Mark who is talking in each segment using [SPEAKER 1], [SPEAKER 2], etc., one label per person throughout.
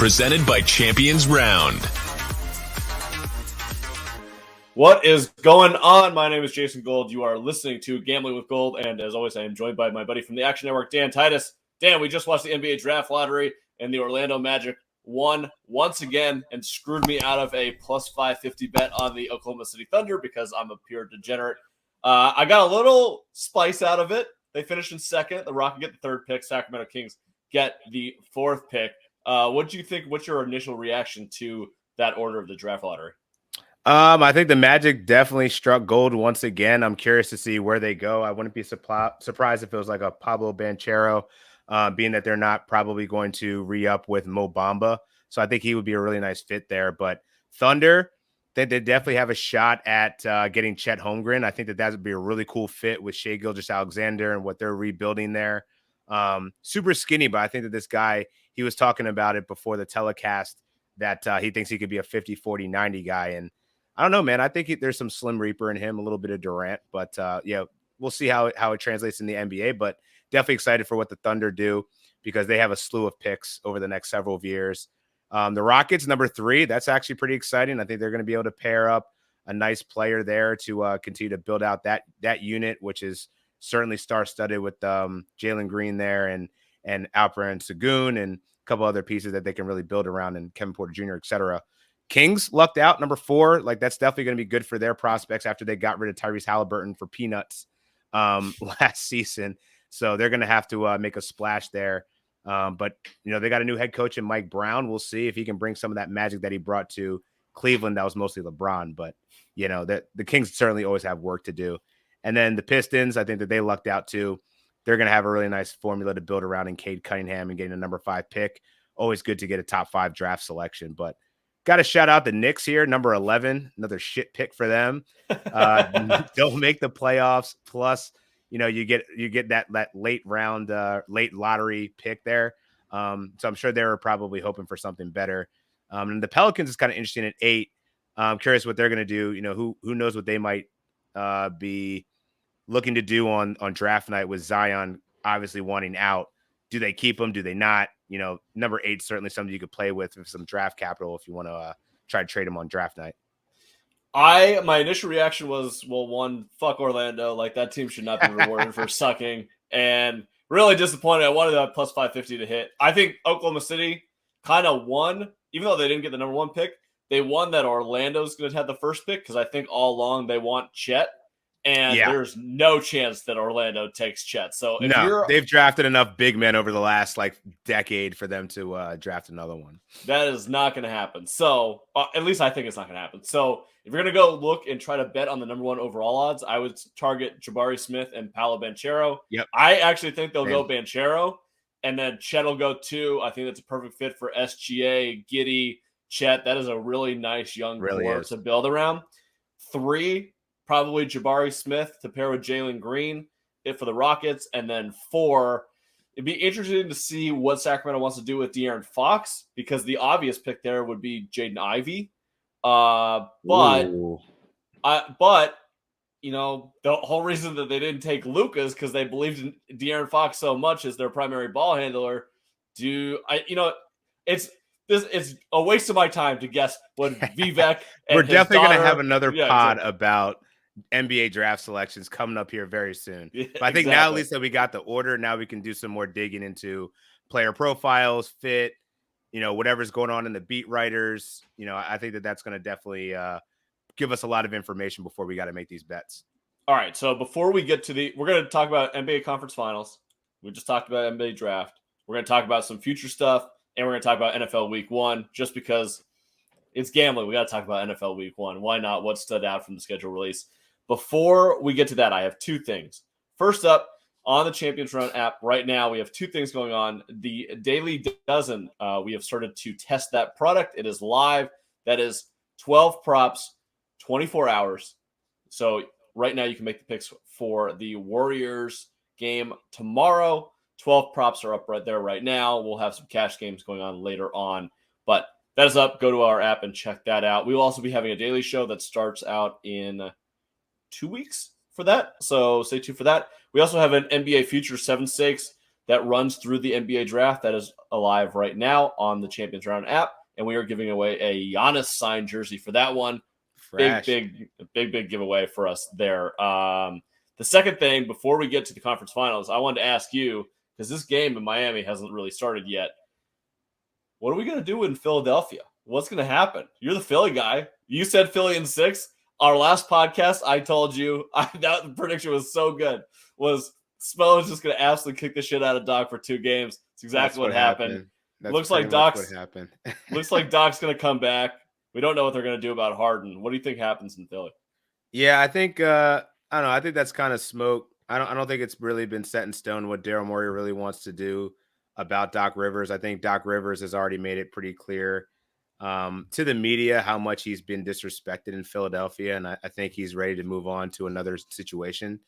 [SPEAKER 1] presented by Champions Round.
[SPEAKER 2] What is going on? My name is Jason Gold. You are listening to Gambling with Gold, and as always, I am joined by my buddy from the Action Network, Dan Titus. Dan, we just watched the NBA Draft Lottery, and the Orlando Magic won once again and screwed me out of a plus 550 bet on the Oklahoma City Thunder because I'm a pure degenerate. I got a little spice out of it. They finished in second. The Rockets get the third pick. Sacramento Kings get the fourth pick. What do you think? What's your initial reaction to that order of the draft lottery?
[SPEAKER 3] I think the Magic definitely struck gold once again. I'm curious to see where they go. I wouldn't be surprised if it was like a Pablo Banchero, being that they're not probably going to re-up with Mo Bamba. So I think he would be a really nice fit there. But Thunder, they definitely have a shot at getting Chet Holmgren. I think that would be a really cool fit with Shai Gilgeous-Alexander and what they're rebuilding there. Super skinny, but I think that this guy, he was talking about it before the telecast that he thinks he could be a 50, 40, 90 guy. And I don't know, man. I think there's some Slim Reaper in him, a little bit of Durant, but we'll see how it translates in the NBA. But definitely excited for what the Thunder do because they have a slew of picks over the next several years. The Rockets, number 3, that's actually pretty exciting. I think they're going to be able to pair up a nice player there to continue to build out that unit, which is certainly star-studded with Jalen Green there and Alperen Sengun and a couple other pieces that they can really build around, and Kevin Porter Jr., et cetera. Kings lucked out, number 4. Like, that's definitely going to be good for their prospects after they got rid of Tyrese Halliburton for peanuts last season. So they're going to have to make a splash there. But, they got a new head coach in Mike Brown. We'll see if he can bring some of that magic that he brought to Cleveland. That was mostly LeBron. But, the Kings certainly always have work to do. And then the Pistons, I think that they lucked out too. They're going to have a really nice formula to build around in Cade Cunningham and getting a number 5 pick. Always good to get a top 5 draft selection. But got to shout out the Knicks here, number 11, another shit pick for them. Don't make the playoffs. Plus, you get that late round, late lottery pick there. So I'm sure they were probably hoping for something better. And the Pelicans is kind of interesting at 8. I'm curious what they're going to do. Who knows what they might be looking to do on draft night with Zion obviously wanting out. Do they keep him? Do they not? Number 8 certainly something you could play with some draft capital if you want to try to trade him on draft night.
[SPEAKER 2] My initial reaction was, well, one, fuck Orlando. Like, that team should not be rewarded for sucking. And really disappointed. I wanted that plus 550 to hit. I think Oklahoma City kind of won, even though they didn't get the number 1 pick. They won that Orlando's going to have the first pick because I think all along they want Chet. And there's no chance that Orlando takes Chet. So
[SPEAKER 3] they've drafted enough big men over the last decade for them to draft another one.
[SPEAKER 2] That is not going to happen. So at least I think it's not going to happen. So if you're going to go look and try to bet on the number 1 overall odds, I would target Jabari Smith and Paolo Banchero.
[SPEAKER 3] Yep.
[SPEAKER 2] I actually think they'll go Banchero, and then Chet will go 2. I think that's a perfect fit for SGA, Giddey, Chet. That is a really nice young core to build around. 3. Probably Jabari Smith to pair with Jalen Green for the Rockets. And then 4, it'd be interesting to see what Sacramento wants to do with De'Aaron Fox because the obvious pick there would be Jaden Ivey. But the whole reason that they didn't take Luka is because they believed in De'Aaron Fox so much as their primary ball handler. It's a waste of my time to guess what Vivek and
[SPEAKER 3] we're definitely going to have another pod
[SPEAKER 2] exactly.
[SPEAKER 3] about NBA draft selections coming up here very soon.
[SPEAKER 2] Yeah,
[SPEAKER 3] but I think now at least that we got the order, now we can do some more digging into player profiles, fit, whatever's going on in the beat writers. I think that's going to definitely give us a lot of information before we got to make these bets.
[SPEAKER 2] All right. So before we get to we're going to talk about NBA conference finals. We just talked about NBA draft. We're going to talk about some future stuff. And we're going to talk about NFL Week 1 just because it's gambling. We got to talk about NFL Week 1. Why not? What stood out from the schedule release? Before we get to that, I have 2 things. First up, on the Champions Round app right now, we have 2 things going on. The Daily Dozen, we have started to test that product. It is live. That is 12 props, 24 hours. So right now you can make the picks for the Warriors game tomorrow. 12 props are up right there right now. We'll have some cash games going on later on. But that is up. Go to our app and check that out. We will also be having a daily show that starts out in 2 weeks for that. So stay tuned for that. We also have an NBA Future 7 stakes that runs through the NBA draft that is alive right now on the Champions Round app. And we are giving away a Giannis signed jersey for that one.
[SPEAKER 3] Fresh.
[SPEAKER 2] Big giveaway for us there. The second thing, before we get to the conference finals, I wanted to ask you, because this game in Miami hasn't really started yet. What are we going to do in Philadelphia? What's going to happen? You're the Philly guy. You said Philly in 6. Our last podcast, I told you that prediction was so good. Was Spo is just going to absolutely kick the shit out of Doc for 2 games. It's exactly what happened. Looks like Doc's going to come back. We don't know what they're going to do about Harden. What do you think happens in Philly?
[SPEAKER 3] Yeah, I think I don't know. I think that's kind of smoke. I don't think it's really been set in stone what Daryl Morey really wants to do about Doc Rivers. I think Doc Rivers has already made it pretty clear to the media how much he's been disrespected in Philadelphia, and I think he's ready to move on to another situation.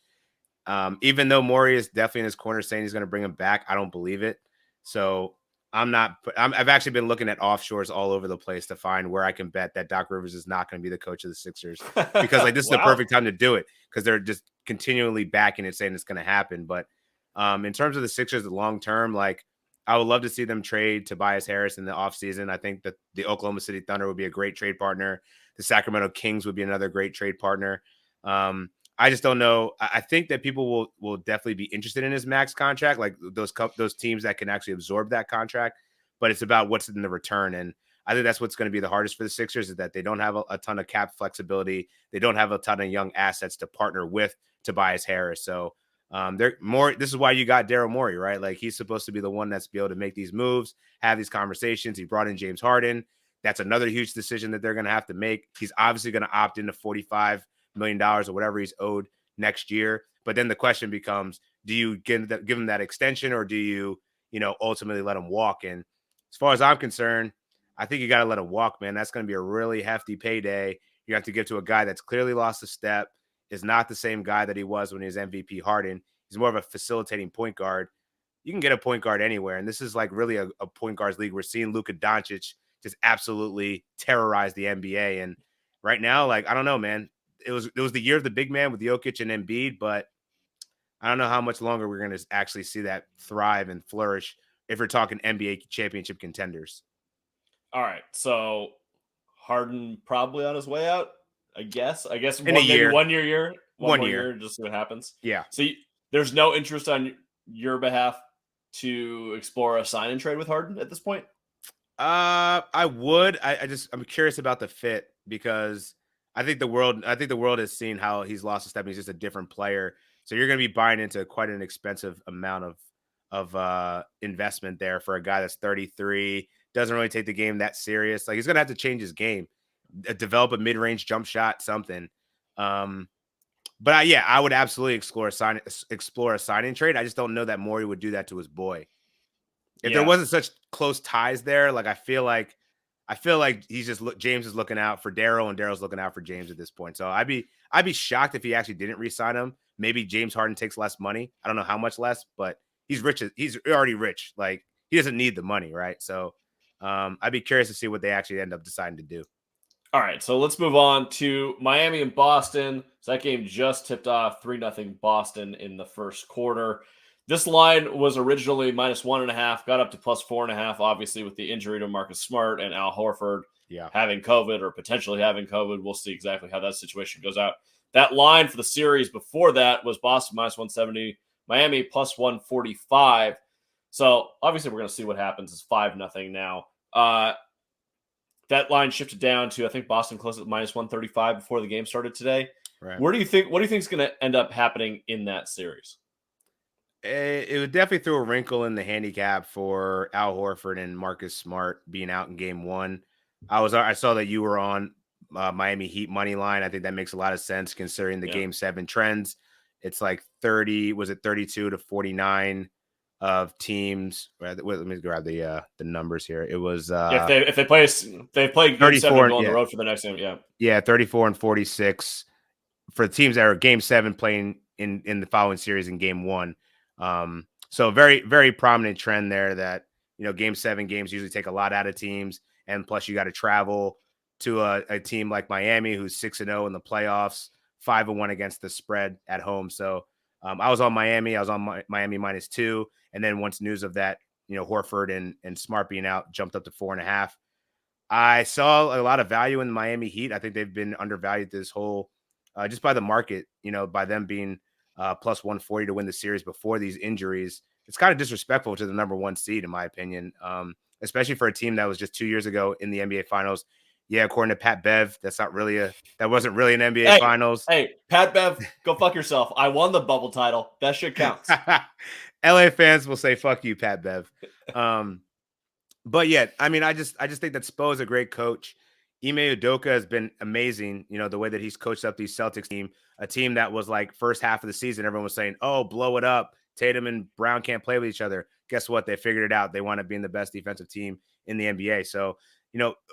[SPEAKER 3] Even though Morey is definitely in his corner saying he's going to bring him back, I don't believe it. So I've actually been looking at offshores all over the place to find where I can bet that Doc Rivers is not going to be the coach of the Sixers, because like this is the perfect time to do it, because they're just continually backing it, saying it's going to happen. But in terms of the Sixers, the long term, like I would love to see them trade Tobias Harris in the offseason. I think that the Oklahoma City Thunder would be a great trade partner. The Sacramento Kings would be another great trade partner. I just don't know. I think that people will definitely be interested in his max contract, like those teams that can actually absorb that contract. But it's about what's in the return. And I think that's what's going to be the hardest for the Sixers, is that they don't have a ton of cap flexibility. They don't have a ton of young assets to partner with Tobias Harris. So this is why you got Daryl Morey, right? Like he's supposed to be the one that's be able to make these moves, have these conversations. He brought in James Harden. That's another huge decision that they're going to have to make. He's obviously going to opt into $45 million or whatever he's owed next year. But then the question becomes, do you give him that extension, or do you ultimately let him walk? And as far as I'm concerned, I think you got to let him walk, man. That's going to be a really hefty payday. You have to give to a guy that's clearly lost a step, is not the same guy that he was when he was MVP Harden. He's more of a facilitating point guard. You can get a point guard anywhere. And this is like really a point guards league. We're seeing Luka Doncic just absolutely terrorize the NBA. And right now, like, I don't know, man. It was the year of the big man with Jokic and Embiid, but I don't know how much longer we're going to actually see that thrive and flourish if we're talking NBA championship contenders.
[SPEAKER 2] All right. So Harden probably on his way out, I guess.
[SPEAKER 3] In a year.
[SPEAKER 2] One year.
[SPEAKER 3] One more year.
[SPEAKER 2] Just see what happens.
[SPEAKER 3] Yeah.
[SPEAKER 2] So there's no interest on your behalf to explore a sign and trade with Harden at this point?
[SPEAKER 3] I would. I'm curious about the fit, because I think the world has seen how he's lost a step. He's just a different player. So you're going to be buying into quite an expensive amount of investment there for a guy that's 33, doesn't really take the game that serious. Like he's going to have to change his game, develop a mid-range jump shot, something. But I would absolutely explore a signing trade. I just don't know that Morey would do that to his boy. If there wasn't such close ties there, like I feel like James is looking out for Daryl, and Daryl's looking out for James at this point. So I'd be shocked if he actually didn't re-sign him. Maybe James Harden takes less money. I don't know how much less, but he's rich. He's already rich. Like he doesn't need the money, right? So I'd be curious to see what they actually end up deciding to do.
[SPEAKER 2] All right, so let's move on to Miami and Boston. So that game just tipped off 3-0 Boston in the first quarter. This line was originally -1.5, got up to +4.5, obviously with the injury to Marcus Smart and Al Horford having COVID or potentially having COVID. We'll see exactly how that situation goes out. That line for the series before that was Boston -170, Miami +145. So obviously we're going to see what happens. It's 5-0 now. That line shifted down to, I think Boston closed at -135 before the game started today.
[SPEAKER 3] Right.
[SPEAKER 2] What do you think is going to end up happening in that series?
[SPEAKER 3] It would definitely throw a wrinkle in the handicap for Al Horford and Marcus Smart being out in game 1. I saw that you were on Miami Heat money line. I think that makes a lot of sense considering the game 7 trends. It's like 32 to 49 of teams. Let me grab the numbers here. It was
[SPEAKER 2] if they play game 7 on the road for the next game.
[SPEAKER 3] Yeah, 34 and 46 for the teams that are game 7 playing in the following series in game 1. So very, very prominent trend there that, game 7 games usually take a lot out of teams. And plus you got to travel to a team like Miami, who's 6-0 in the playoffs, 5-1 against the spread at home. So I was on Miami. I was on Miami -2. And then once news of that, Horford and Smart being out jumped up to 4.5. I saw a lot of value in the Miami Heat. I think they've been undervalued this whole, just by the market, by them being plus 140 to win the series before these injuries. It's kind of disrespectful to the number one seed, in my opinion, especially for a team that was just 2 years ago in the NBA Finals. Yeah, according to Pat Bev, that wasn't really an NBA Finals.
[SPEAKER 2] Hey, Pat Bev, go fuck yourself. I won the bubble title. That shit counts.
[SPEAKER 3] LA fans will say fuck you, Pat Bev. But yeah, I mean, I just think that Spo is a great coach. Ime Udoka has been amazing. The way that he's coached up these Celtics team, a team that was like first half of the season, everyone was saying, "Oh, blow it up. Tatum and Brown can't play with each other." Guess what? They figured it out. They want to be the best defensive team in the NBA. So,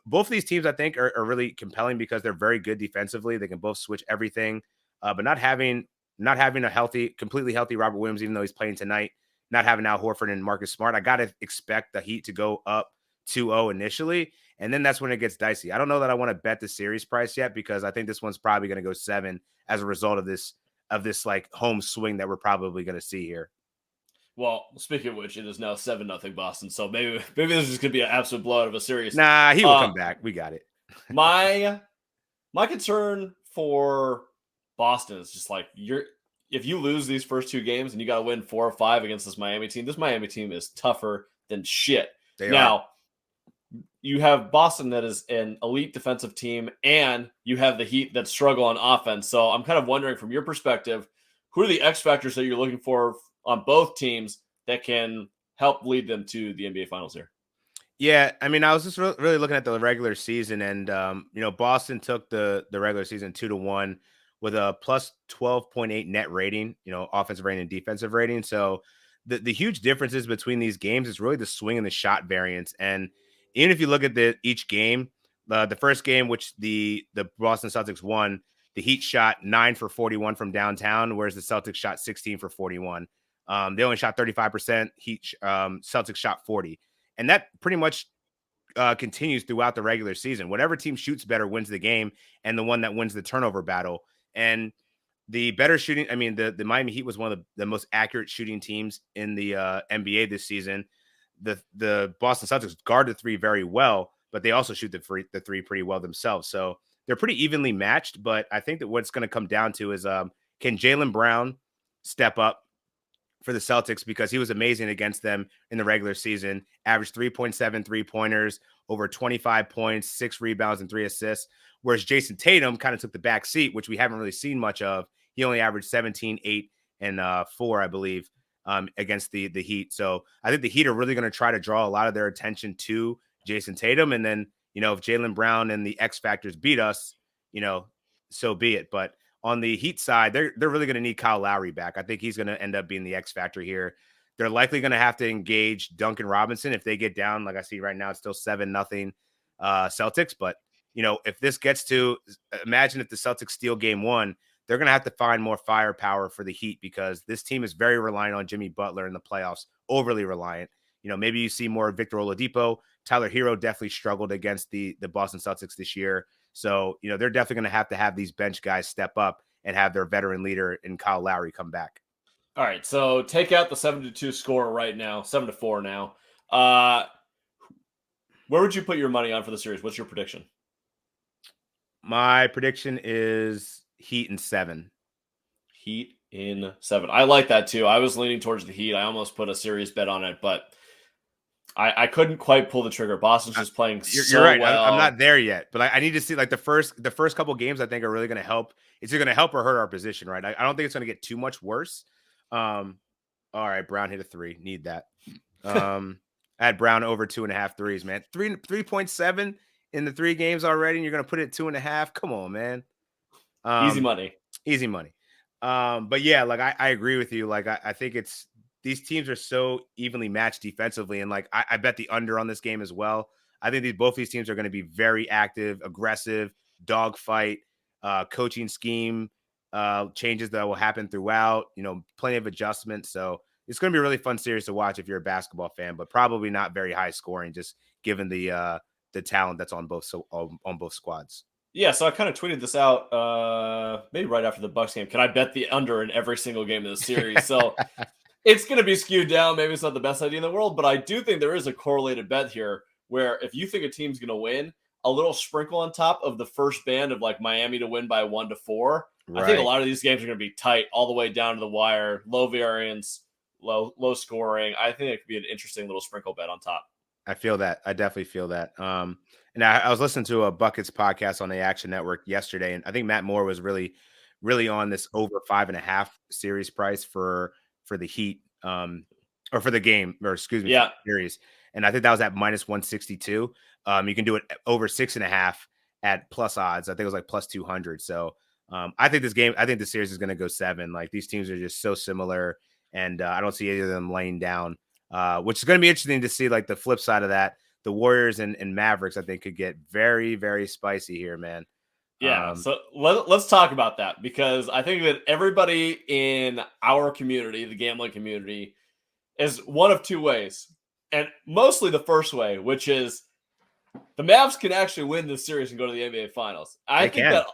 [SPEAKER 3] both of these teams I think are really compelling because they're very good defensively. They can both switch everything, but not having a completely healthy Robert Williams, even though he's playing tonight. Not having Al Horford and Marcus Smart, I got to expect the Heat to go up 2-0 initially, and then that's when it gets dicey. I don't know that I want to bet the series price yet because I think this one's probably going to go 7 as a result of this like home swing that we're probably going to see here.
[SPEAKER 2] Well, speaking of which, it is now 7-0 Boston, so maybe this is going to be an absolute blowout of a series.
[SPEAKER 3] Nah, he will come back. We got it.
[SPEAKER 2] my concern for Boston is just like if you lose these first 2 games and you got to win 4 or 5 against this Miami team is tougher than shit. Now, you have Boston that is an elite defensive team, and you have the Heat that struggle on offense. So I'm kind of wondering from your perspective, who are the X factors that you're looking for on both teams that can help lead them to the NBA Finals here?
[SPEAKER 3] Yeah, I mean, I was just really looking at the regular season, and Boston took the regular season 2-1 with a plus 12.8 net rating, offensive rating and defensive rating. So the huge differences between these games is really the swing and the shot variance. And even if you look at each game, the first game, which the Boston Celtics won, the Heat shot 9 for 41 from downtown, whereas the Celtics shot 16 for 41. They only shot 35%. Celtics shot 40. And that pretty much continues throughout the regular season. Whatever team shoots better wins the game, and the one that wins the turnover battle. And the better shooting, I mean, the Miami Heat was one of the most accurate shooting teams in the NBA this season. The Boston Celtics guard the three very well, but they also shoot the three pretty well themselves. So they're pretty evenly matched. But I think that what's going to come down to is can Jaylen Brown step up for the Celtics, because he was amazing against them in the regular season, averaged 3.7 3-pointers, over 25 points, 6 rebounds, and 3 assists. Whereas Jason Tatum kind of took the back seat, which we haven't really seen much of. He only averaged 17, 8, and 4, I believe, against the Heat. So I think the Heat are really going to try to draw a lot of their attention to Jason Tatum. And then, if Jaylen Brown and the X Factors beat us, so be it. But on the Heat side, they're really going to need Kyle Lowry back. I think he's going to end up being the X factor here. They're likely going to have to engage Duncan Robinson if they get down. Like I see right now, it's still 7-0 Celtics. But, if this gets to, imagine if the Celtics steal game 1, they're going to have to find more firepower for the Heat, because this team is very reliant on Jimmy Butler in the playoffs, overly reliant. Maybe you see more Victor Oladipo. Tyler Hero definitely struggled against the Boston Celtics this year. So, they're definitely going to have these bench guys step up and have their veteran leader in Kyle Lowry come back.
[SPEAKER 2] All right, so take out the 7-2 score right now, 7-4 now. Where would you put your money on for the series? What's your prediction?
[SPEAKER 3] My prediction is Heat in 7.
[SPEAKER 2] Heat in 7. I like that too. I was leaning towards the Heat. I almost put a serious bet on it, but I couldn't quite pull the trigger. Boston's just playing
[SPEAKER 3] you're right.
[SPEAKER 2] well.
[SPEAKER 3] I'm not there yet, but I need to see like the first couple games. I think are really going to help. It's either going to help or hurt our position, right? I don't think it's going to get too much worse. All right, Brown hit a 3. Need that. I had Brown over 2.5 threes, man. 3.7 in the 3 games already, and you're going to put it at 2.5. Come on, man.
[SPEAKER 2] Easy money.
[SPEAKER 3] Easy money. But yeah, like I agree with you. Like I think these teams are so evenly matched defensively, and like I bet the under on this game as well. I think both these teams are going to be very active, aggressive, dogfight, coaching scheme changes that will happen throughout. Plenty of adjustments. So it's going to be a really fun series to watch if you're a basketball fan, but probably not very high scoring, just given the talent that's on both squads.
[SPEAKER 2] Yeah, so I kind of tweeted this out maybe right after the Bucks game. Can I bet the under in every single game of the series? So it's going to be skewed down. Maybe it's not the best idea in the world, but I do think there is a correlated bet here where if you think a team's going to win, a little sprinkle on top of the first band of like Miami to win by 1-4. I think a
[SPEAKER 3] Right.
[SPEAKER 2] lot of these games are going to be tight all the way down to the wire, low variance, low scoring. I think it could be an interesting little sprinkle bet on top.
[SPEAKER 3] I feel that. I definitely feel that. And I was listening to a Buckets podcast on the Action Network yesterday, and I think Matt Moore was really on this over 5.5 series price for the Heat, or for the game, or excuse me, for
[SPEAKER 2] Yeah,
[SPEAKER 3] the series. And I think that was at minus 162. You can do it over 6.5 at plus odds. I think it was like plus 200. So I think the series is going to go 7. Like these teams are just so similar, and I don't see any of them laying down. Which is going to be interesting to see, like the flip side of that. The Warriors and Mavericks, I think, could get very, very spicy here, man.
[SPEAKER 2] yeah. So let's talk about that because I think that everybody in our community, the gambling community, is one of two ways. And mostly the first way, which is the Mavs can actually win this series and go to the NBA Finals. I
[SPEAKER 3] They
[SPEAKER 2] think
[SPEAKER 3] can.
[SPEAKER 2] that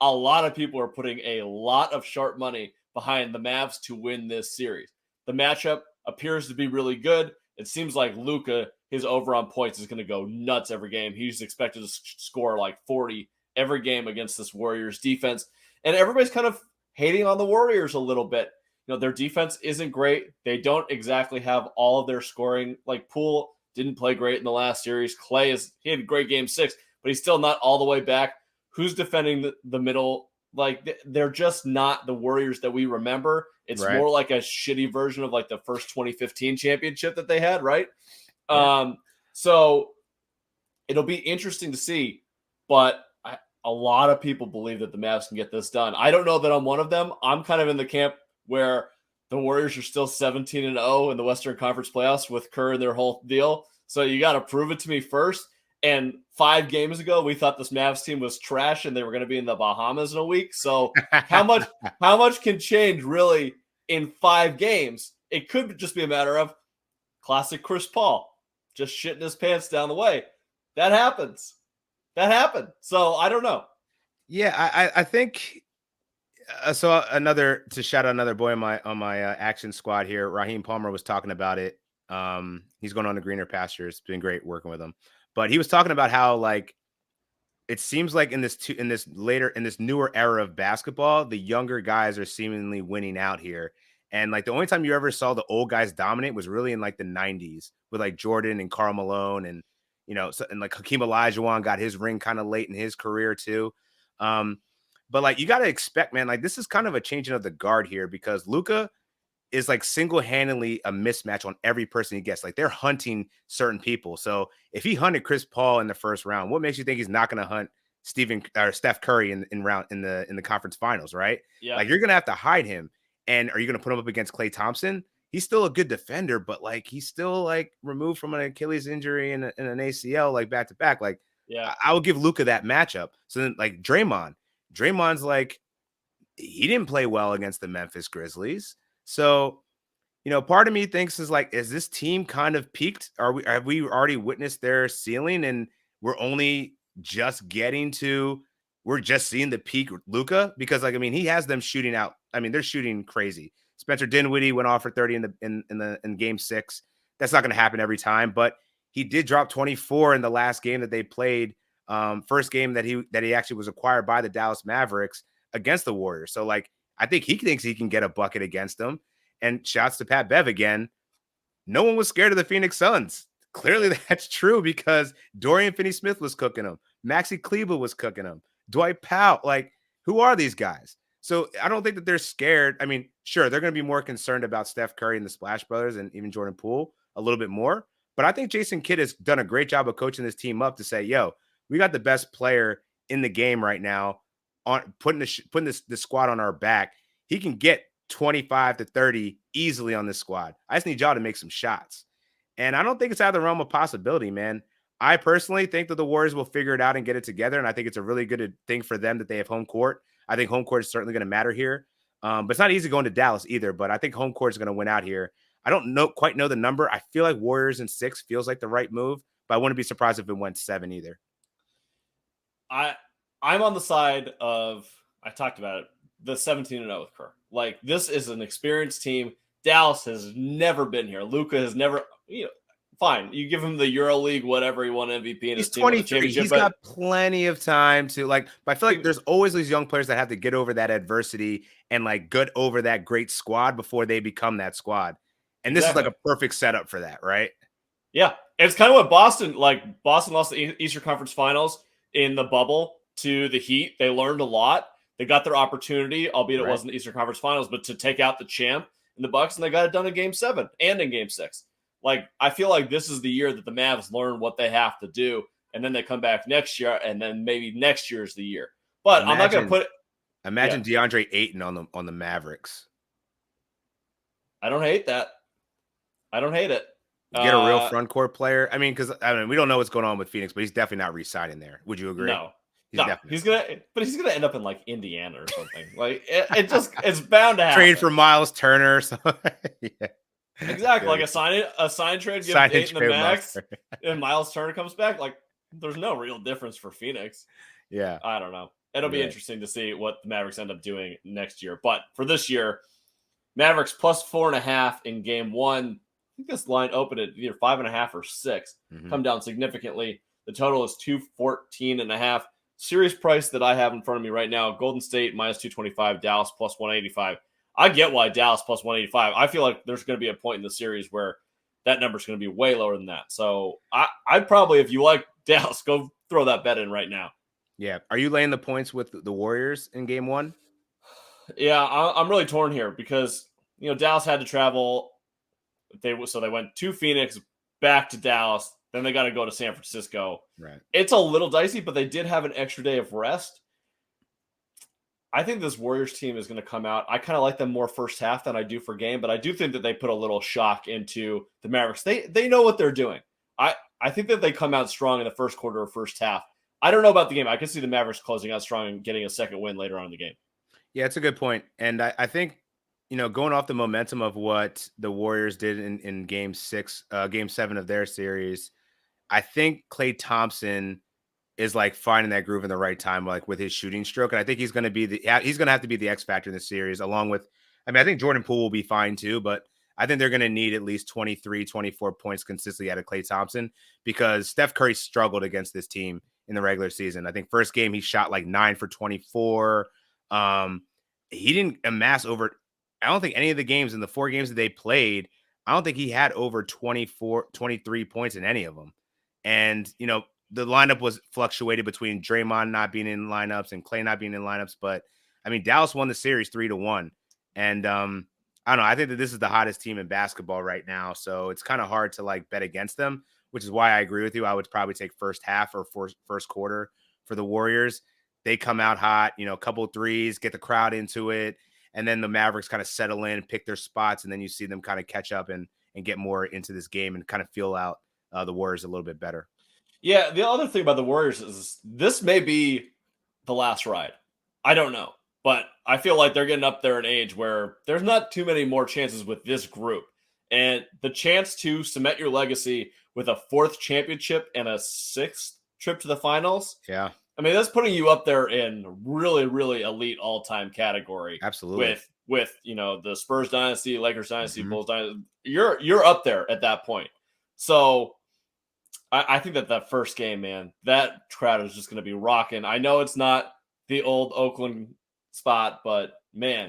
[SPEAKER 2] a lot of people are putting a lot of sharp money behind the Mavs to win this series. The matchup appears to be really good. It seems like Luka, his over on points is going to go nuts every game. He's expected to score like 40 every game against this Warriors defense. And everybody's kind of hating on the Warriors a little bit. You know, their defense isn't great. They don't exactly have all of their scoring. Like Poole didn't play great in the last series. He had a great game 6, but he's still not all the way back. Who's defending the middle? Like they're just not the Warriors that we remember. It's
[SPEAKER 3] Right.
[SPEAKER 2] more like a shitty version of like the first 2015 championship that they had, right?
[SPEAKER 3] Yeah.
[SPEAKER 2] So it'll be interesting to see, but a lot of people believe that the Mavs can get this done. I don't know that I'm one of them. I'm kind of in the camp where the Warriors are still 17-0 in the Western Conference playoffs with Kerr and their whole deal. So you got to prove it to me first. And 5 games ago, we thought this Mavs team was trash and they were going to be in the Bahamas in a week. So how much can change really in 5 games? It could just be a matter of classic Chris Paul just shitting his pants down the way. That happens. That happened. So I don't know.
[SPEAKER 3] Yeah, I think so. Another to shout out another boy on my action squad here. Raheem Palmer was talking about it. He's going on to greener pastures. It's been great working with him. But he was talking about how like it seems like in this newer era of basketball, the younger guys are seemingly winning out here. And like the only time you ever saw the old guys dominate was really in like the 90s with like Jordan and Karl Malone and and like Hakeem Olajuwon got his ring kind of late in his career too. But like you got to expect, man, like this is kind of a changing of the guard here because Luka is like single-handedly a mismatch on every person he gets. Like they're hunting certain people. So if he hunted Chris Paul in the first round, what makes you think he's not going to hunt Steph Curry in the conference finals, right?
[SPEAKER 2] Yeah.
[SPEAKER 3] Like you're going to have to hide him. And are you going to put him up against Klay Thompson? He's still a good defender, but like he's still like removed from an Achilles injury and an ACL like back to back. Like
[SPEAKER 2] Yeah.
[SPEAKER 3] I would give Luka that matchup. So then like Draymond's like he didn't play well against the Memphis Grizzlies. So, part of me thinks is this team kind of peaked? Have we already witnessed their ceiling and we're only just we're just seeing the peak Luka? Because like, I mean, he has them shooting out. I mean, they're shooting crazy. Spencer Dinwiddie went off for 30 in game 6. That's not going to happen every time, but he did drop 24 in the last game that they played. First game that he actually was acquired by the Dallas Mavericks against the Warriors. So like, I think he thinks he can get a bucket against them. And shouts to Pat Bev again. No one was scared of the Phoenix Suns. Clearly that's true because Dorian Finney-Smith was cooking them. Maxi Kleber was cooking them. Dwight Powell. Like, who are these guys? So I don't think that they're scared. I mean, sure, they're going to be more concerned about Steph Curry and the Splash Brothers and even Jordan Poole a little bit more. But I think Jason Kidd has done a great job of coaching this team up to say, yo, we got the best player in the game right now on putting the squad on our back. He can get 25 to 30 easily on this squad. I just need y'all to make some shots. And I don't think it's out of the realm of possibility, man. I personally think that the Warriors will figure it out and get it together. And I think it's a really good thing for them that they have home court. I think home court is certainly going to matter here. But it's not easy going to Dallas either. But I think home court is going to win out here. I don't quite know the number. I feel like Warriors in 6 feels like the right move. But I wouldn't be surprised if it went 7 either.
[SPEAKER 2] I'm on the side of, I talked about it, the 17-0 with Kerr. Like, this is an experienced team. Dallas has never been here. Luka has never, fine. You give him the EuroLeague, whatever, he won MVP and
[SPEAKER 3] He's
[SPEAKER 2] his team won the
[SPEAKER 3] 23.
[SPEAKER 2] championship.
[SPEAKER 3] He's
[SPEAKER 2] But
[SPEAKER 3] got plenty of time to but I feel like there's always these young players that have to get over that adversity and like get over that great squad before they become that squad. And this is like a perfect setup for that, right?
[SPEAKER 2] Yeah. It's kind of what Boston lost the Eastern Conference Finals in the bubble to the Heat. They learned a lot. They got their opportunity, albeit it wasn't the Eastern Conference Finals, but to take out the champ in the Bucks, and they got it done in Game 7 and in Game 6. Like, I feel like this is the year that the Mavs learn what they have to do, and then they come back next year, and then maybe next year is the year. But I'm not going to put.
[SPEAKER 3] Imagine DeAndre Ayton on the Mavericks.
[SPEAKER 2] I don't hate that. I don't hate it.
[SPEAKER 3] Get a real front court player. I mean, because we don't know what's going on with Phoenix, but he's definitely not re-signing there. Would you agree?
[SPEAKER 2] No. He's gonna end up in like Indiana or something. Like it's bound to happen.
[SPEAKER 3] Trade for Miles Turner. So,
[SPEAKER 2] yeah. Exactly. Like a sign trade gives Ayton the max, and Miles Turner comes back. Like, there's no real difference for Phoenix.
[SPEAKER 3] Yeah.
[SPEAKER 2] I don't know. It'll be interesting to see what the Mavericks end up doing next year. But for this year, Mavericks plus 4.5 in Game 1. I think this line opened at either 5.5 or 6. Come down significantly. The total is 214.5. Series price that I have in front of me right now: Golden State minus 225, Dallas plus 185. I get why Dallas plus 185. I feel like there's going to be a point in the series where that number is going to be way lower than that. So I'd probably, if you like Dallas, go throw that bet in right now.
[SPEAKER 3] Yeah. Are you laying the points with the Warriors in Game 1?
[SPEAKER 2] Yeah, I'm really torn here because Dallas had to travel. They went to Phoenix, back to Dallas, then they got to go to San Francisco.
[SPEAKER 3] Right.
[SPEAKER 2] It's a little dicey, but they did have an extra day of rest. I think this Warriors team is going to come out. I kind of like them more first half than I do for game, but I do think that they put a little shock into the Mavericks. They know what they're doing. I think that they come out strong in the first quarter or first half. I don't know about the game. I can see the Mavericks closing out strong and getting a second win later on in the game.
[SPEAKER 3] Yeah, it's a good point. And I think, going off the momentum of what the Warriors did in Game 7 of their series, I think Klay Thompson is like finding that groove in the right time, like with his shooting stroke. And I think he's going to have to be the X factor in the series, along with, I think Jordan Poole will be fine too, but I think they're going to need at least 23, 24 points consistently out of Klay Thompson, because Steph Curry struggled against this team in the regular season. I think first game he shot like 9 for 24. He didn't amass over, I don't think any of the games in the 4 games that they played, I don't think he had over 23 points in any of them. And, the lineup was fluctuated between Draymond not being in lineups and Klay not being in lineups. But Dallas won the series 3-1. And I don't know. I think that this is the hottest team in basketball right now. So it's kind of hard to like bet against them, which is why I agree with you. I would probably take first half or first quarter for the Warriors. They come out hot, a couple of threes, get the crowd into it. And then the Mavericks kind of settle in, pick their spots. And then you see them kind of catch up and get more into this game and kind of feel out the Warriors a little bit better.
[SPEAKER 2] Yeah, the other thing about the Warriors is this may be the last ride. I don't know. But I feel like they're getting up there in age where there's not too many more chances with this group. And the chance to cement your legacy with a 4th championship and a 6th trip to the finals.
[SPEAKER 3] Yeah.
[SPEAKER 2] That's putting you up there in really, really elite all-time category.
[SPEAKER 3] Absolutely.
[SPEAKER 2] With the Spurs dynasty, Lakers dynasty, Bulls dynasty. You're up there at that point. So I think that first game, man, that crowd is just going to be rocking. I know it's not the old Oakland spot, but man,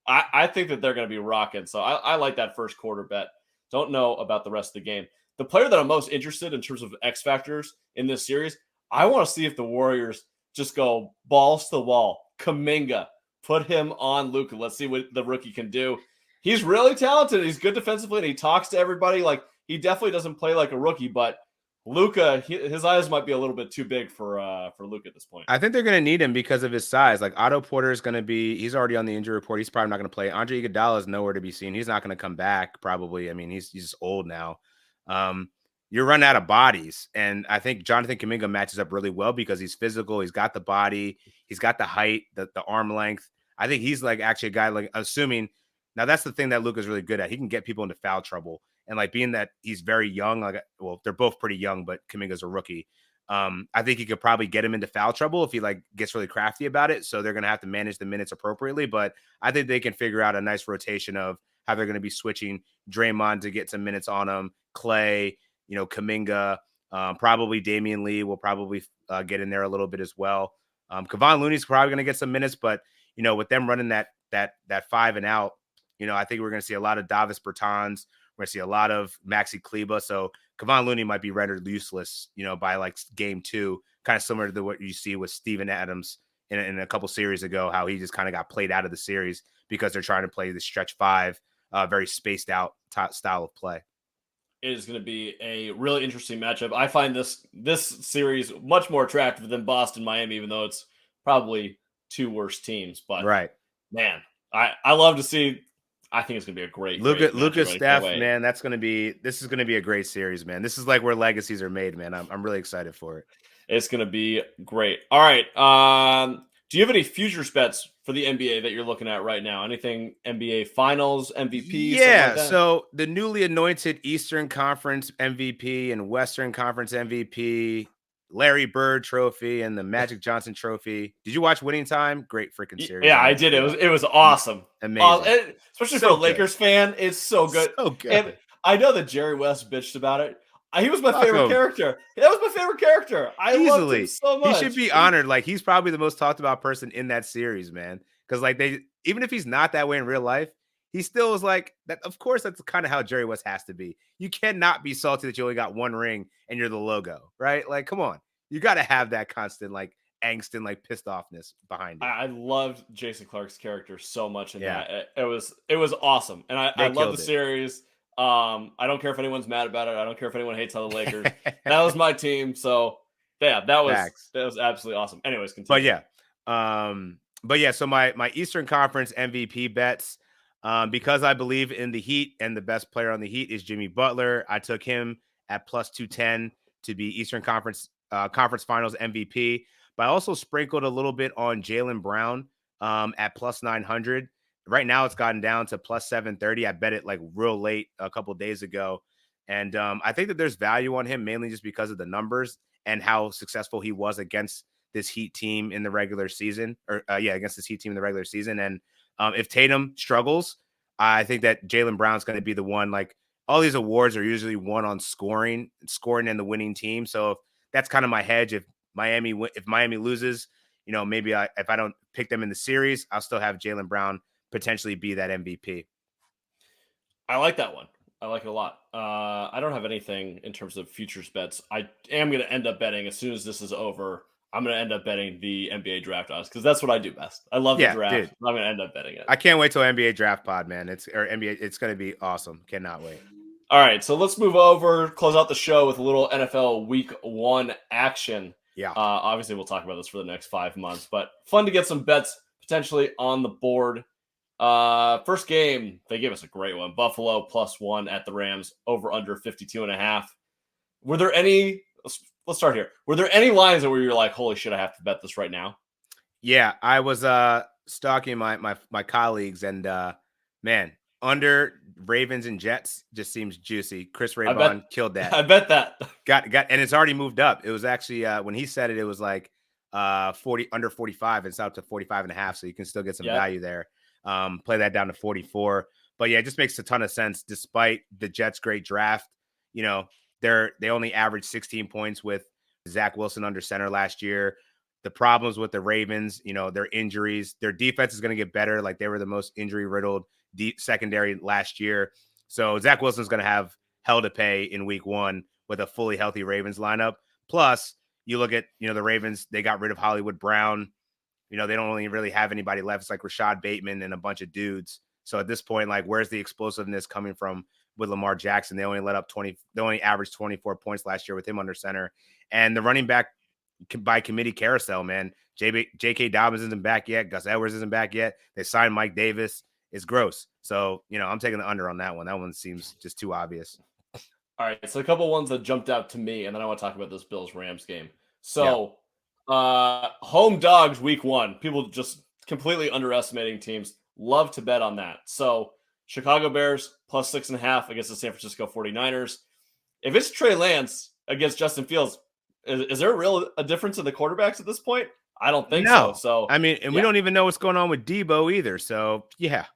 [SPEAKER 2] I think that they're going to be rocking. So I like that first quarter bet. Don't know about the rest of the game. The player that I'm most interested in terms of X factors in this series, I want to see if the Warriors just go balls to the wall. Kuminga, put him on Luka. Let's see what the rookie can do. He's really talented. He's good defensively, and he talks to everybody. Like, he definitely doesn't play like a rookie, but Luka, his eyes might be a little bit too big for Luka at this point.
[SPEAKER 3] I think they're going to need him because of his size. Like, Otto Porter is going to he's already on the injury report. He's probably not going to play. Andre Iguodala is nowhere to be seen. He's not going to come back probably. He's old now. You're running out of bodies. And I think Jonathan Kuminga matches up really well because he's physical. He's got the body. He's got the height, the arm length. I think he's like actually a guy, like, assuming now that's the thing that Luka's really good at. He can get people into foul trouble. And like being that he's very young, they're both pretty young, but Kuminga's a rookie. I think he could probably get him into foul trouble if he like gets really crafty about it. So they're going to have to manage the minutes appropriately. But I think they can figure out a nice rotation of how they're going to be switching Draymond to get some minutes on him, Clay, Kuminga, probably Damian Lee will probably get in there a little bit as well. Kevon Looney's probably going to get some minutes, but with them running that 5 and out, I think we're going to see a lot of Davis Bertans. We're going to see a lot of Maxi Kleba. So Kevon Looney might be rendered useless, by like game 2, kind of similar to what you see with Steven Adams in a couple series ago, how he just kind of got played out of the series because they're trying to play the stretch 5, very spaced out style of play.
[SPEAKER 2] It is going to be a really interesting matchup. I find this series much more attractive than Boston, Miami, even though it's probably 2 worse teams. But
[SPEAKER 3] right,
[SPEAKER 2] man, I love to see. I think it's going to be a great
[SPEAKER 3] Lucas Steph, man. This is going to be a great series, man. This is like where legacies are made, man. I'm really excited for it.
[SPEAKER 2] It's going to be great. All right. Do you have any futures bets for the NBA that you're looking at right now? Anything NBA Finals, MVP?
[SPEAKER 3] Yeah, like so the newly anointed Eastern Conference MVP and Western Conference MVP, Larry Bird Trophy and the Magic Johnson Trophy. Did you watch Winning Time? Great freaking series.
[SPEAKER 2] Yeah, I did. It was awesome.
[SPEAKER 3] Amazing.
[SPEAKER 2] Especially for a Lakers fan. It's so good.
[SPEAKER 3] So good.
[SPEAKER 2] And I know that Jerry West bitched about it. He was my favorite character. That was my favorite character. I loved him so much.
[SPEAKER 3] He should be honored. Like, he's probably the most talked about person in that series, man. Because like even if he's not that way in real life, he still is like that. Of course, that's kind of how Jerry West has to be. You cannot be salty that you only got 1 ring and you're the logo, right? Like, come on. You got to have that constant like angst and like pissed offness behind it.
[SPEAKER 2] I loved Jason Clark's character so much in that. It was awesome. And I love the series. I don't care if anyone's mad about it. I don't care if anyone hates on the Lakers. That was my team. So yeah, that was absolutely awesome. Anyways, continue.
[SPEAKER 3] But yeah. So my Eastern Conference MVP bets, because I believe in the Heat and the best player on the Heat is Jimmy Butler. I took him at plus 210 to be Eastern Conference Finals MVP. But I also sprinkled a little bit on Jaylen Brown at plus 900. Right now, it's gotten down to plus 730. I bet it like real late a couple of days ago. And I think that there's value on him mainly just because of the numbers and how successful he was against this Heat team in the regular season. Against this Heat team in the regular season. And if Tatum struggles, I think that Jaylen Brown's going to be the one. Like, all these awards are usually won on scoring and the winning team. So that's kind of my hedge. If Miami loses, maybe if I don't pick them in the series, I'll still have Jaylen Brown potentially be that MVP.
[SPEAKER 2] I like that one. I like it a lot. I don't have anything in terms of futures bets. I am going to end up betting as soon as this is over. I'm going to end up betting the NBA draft odds because that's what I do best. I love the draft. Dude. I'm going to end up betting it.
[SPEAKER 3] I can't wait till NBA draft pod, man. It's going to be awesome. Cannot wait.
[SPEAKER 2] All right, so let's move over, close out the show with a little NFL Week 1 action.
[SPEAKER 3] Yeah.
[SPEAKER 2] Obviously, we'll talk about this for the next 5 months, but fun to get some bets potentially on the board. First game, they gave us a great one. Buffalo +1 at the Rams, over under 52.5. Were there any, let's start here. Were there any lines where you're like, holy shit, I have to bet this right now?
[SPEAKER 3] Yeah, I was stalking my colleagues and man, under Ravens and Jets just seems juicy. Chris Raybon killed that.
[SPEAKER 2] I bet that.
[SPEAKER 3] Got and it's already moved up. It was actually when he said it, it was like 40 under 45. It's out to 45.5, so you can still get some value there. Play that down to 44. But yeah, it just makes a ton of sense. Despite the Jets' great draft, they only averaged 16 points with Zach Wilson under center last year. The problems with the Ravens, their injuries, their defense is going to get better. Like, they were the most injury riddled secondary last year. So Zach Wilson's going to have hell to pay in week 1 with a fully healthy Ravens lineup. Plus, you look at, the Ravens, they got rid of Hollywood Brown. They don't really have anybody left. It's like Rashad Bateman and a bunch of dudes. So at this point, like, where's the explosiveness coming from with Lamar Jackson? They only averaged 24 points last year with him under center. And the running back by committee carousel, man. J.K. Dobbins isn't back yet. Gus Edwards isn't back yet. They signed Mike Davis. It's gross. So, I'm taking the under on that one. That one seems just too obvious.
[SPEAKER 2] All right. So a couple ones that jumped out to me, and then I want to talk about this Bills-Rams game. So home dogs week 1. People just completely underestimating teams. Love to bet on that. So Chicago Bears +6.5 against the San Francisco 49ers. If it's Trey Lance against Justin Fields, Is there a difference in the quarterbacks at this point? I don't think
[SPEAKER 3] No.
[SPEAKER 2] so.
[SPEAKER 3] I mean, and we don't even know what's going on with Debo either. So yeah,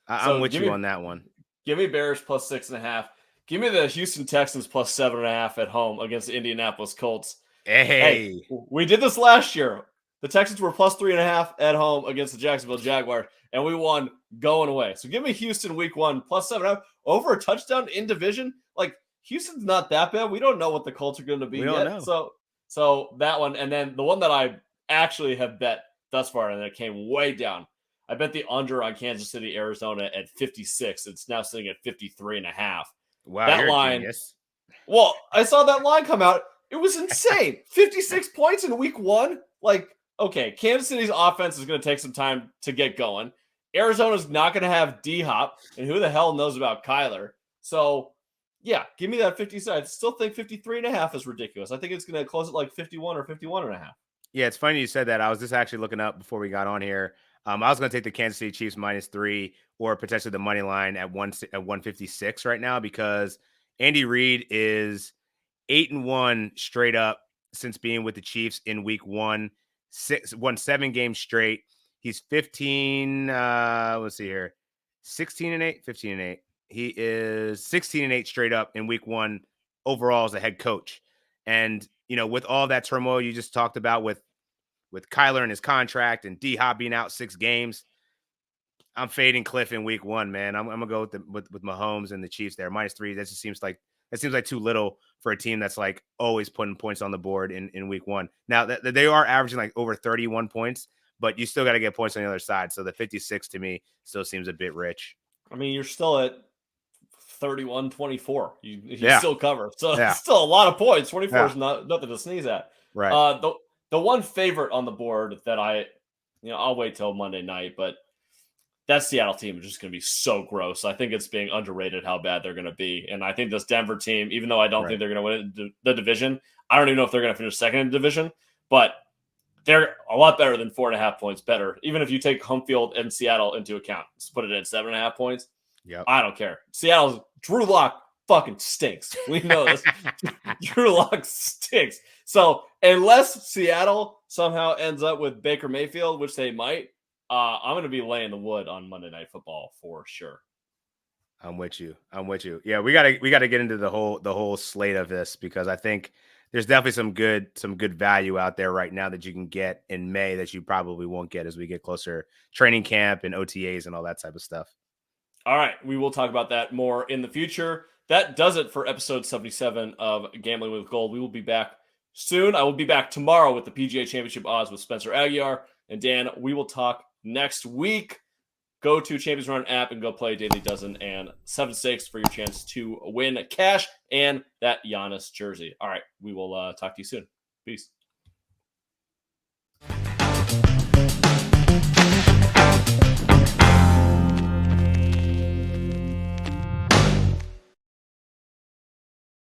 [SPEAKER 3] I'm with you on that one.
[SPEAKER 2] Give me Bears plus 6.5. Give me the Houston Texans plus 7.5 at home against the Indianapolis Colts.
[SPEAKER 3] Hey,
[SPEAKER 2] we did this last year. The Texans were plus 3.5 at home against the Jacksonville Jaguars, and we won going away. So give me Houston week 1 plus 7.5 over a touchdown in division. Like, Houston's not that bad. We don't know what the Colts are going to be yet. Know. So that one, and then the one that I actually have bet thus far, and it came way down. I bet the under on Kansas City, Arizona at 56. It's now sitting at 53.5.
[SPEAKER 3] Wow,
[SPEAKER 2] that line. Genius. Well, I saw that line come out. It was insane. 56 points in week 1. Like, okay, Kansas City's offense is going to take some time to get going. Arizona's not going to have D-Hop, and who the hell knows about Kyler? So, yeah, give me that 56. I still think 53.5 is ridiculous. I think it's going to close at like 51 or 51.5.
[SPEAKER 3] Yeah, it's funny you said that. I was just actually looking up before we got on here. I was going to take the Kansas City Chiefs -3 or potentially the money line at 156 right now because Andy Reid is 8-1 straight up since being with the Chiefs in week 1. Won 7 games straight. He's 15. Let's see here, 16-8, 15-8. He is 16-8 straight up in week 1 overall as a head coach. And with all that turmoil you just talked about with Kyler and his contract and D-Hop being out 6 games, I'm fading Cliff in week 1, man. I'm gonna go with Mahomes and the Chiefs there -3. That just seems like too little for a team that's like always putting points on the board in week 1. Now they are averaging like over 31 points, but you still got to get points on the other side. So the 56 to me still seems a bit rich.
[SPEAKER 2] I mean, you're still at 31-24. You still cover. So it's still a lot of points. 24 is nothing to sneeze at.
[SPEAKER 3] Right.
[SPEAKER 2] The one favorite on the board that I'll wait till Monday night, but that Seattle team is just going to be so gross. I think it's being underrated how bad they're going to be. And I think this Denver team, even though I don't think they're going to win the division, I don't even know if they're going to finish second in the division, but they're a lot better than 4.5 points better. Even if you take home field and Seattle into account, let's put it at 7.5 points.
[SPEAKER 3] Yeah,
[SPEAKER 2] I don't care. Seattle's Drew Lock fucking stinks. We know this. Drew Lock stinks. So unless Seattle somehow ends up with Baker Mayfield, which they might, I'm going to be laying the wood on Monday Night Football for sure.
[SPEAKER 3] I'm with you. Yeah, we gotta get into the whole slate of this because I think there's definitely some good value out there right now that you can get in May that you probably won't get as we get closer training camp and OTAs and all that type of stuff.
[SPEAKER 2] All right, we will talk about that more in the future. That does it for episode 77 of Gambling with Gold. We will be back soon. I will be back tomorrow with the PGA Championship odds with Spencer Aguiar. And Dan, we will talk next week. Go to Champions Run app and go play Daily Dozen and 7 stakes for your chance to win cash and that Giannis jersey. All right, we will talk to you soon. Peace.